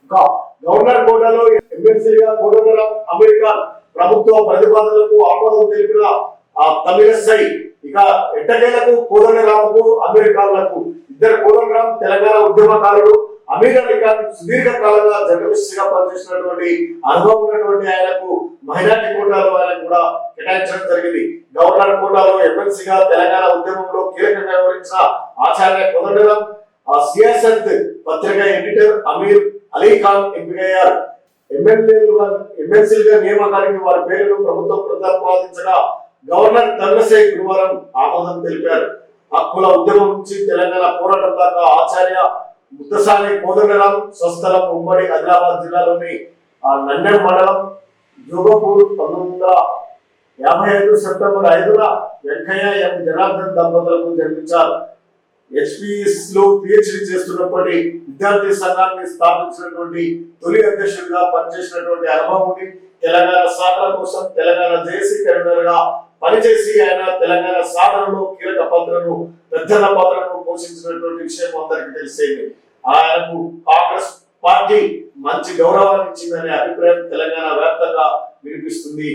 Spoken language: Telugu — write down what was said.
ఇంకా గవర్నర్ కోటాలో ఎమ్మెల్సీగా కోదండరాం అమెరికా ప్రభుత్వ ప్రతిపాదనలకు ఆమోదం తెలిపిన తమిళసై ఇక ఎట్టకేలకు కోదండరాంకు అమెరికాలకు ఇద్దరు కోదండరాం తెలంగాణ ఉద్యమకారుడు అమీర్ అలీ ఖాన్ సుదీర్ఘకాలంగా జర్నలిస్ట్ గా పనిచేసినటువంటి అనుభవం ఉన్నటువంటి ఆయనకు మైనార్టీ కోటాలో ఆయన కూడా కేటాయించడం జరిగింది. గవర్నర్ కోటాలో ఎమ్మెల్సీగా తెలంగాణ ఉద్యమంలో కీలకంగా వ్యవహరించిన ఆచార్య కోదండరాం సియాసత్ పత్రిక ఎడిటర్ అమీర్ అలీ ఖాన్ ఎంపికయ్యారు. ఎమ్మెల్సీలుగా నియామకానికి వారి పేర్లను ప్రభుత్వం ప్రతిపాదించగా గవర్నర్ తమిళసై గురువారం ఆమోదం తెలిపారు. హక్కుల ఉద్యమం నుంచి తెలంగాణ పోరాటం దాకా ఆచార్య ముద్దసాని కోదండరాం స్వస్థలం ఉమ్మడి ఆదిలాబాద్ జిల్లాలోని నండెం మండలం జోగపూర్ 1955 సెప్టెంబర్ 5న వెంకయ్య ఎం జనార్దన్ దంపతులకు జన్మించారు. హెచ్పిఎస్ లో పిహెచ్డి చేస్తున్నప్పటి విద్యార్థి సంఘాన్ని స్థాపించినటువంటి తొలి అధ్యక్షుడిగా పనిచేసినటువంటి అనుభవం ఉంది. తెలంగాణ సాధన కోసం తెలంగాణ జేఏసీ కన్వీనర్ గా పనిచేసి ఆయన తెలంగాణ సాధనలో కీలక పెద్దన్న పాత్రను పోషించినటువంటి విషయం అందరికీ తెలిసేది. ఆయనకు కాంగ్రెస్ పార్టీ మంచి గౌరవాన్ని ఇచ్చిందనే అభిప్రాయం తెలంగాణ వ్యాప్తంగా వినిపిస్తుంది.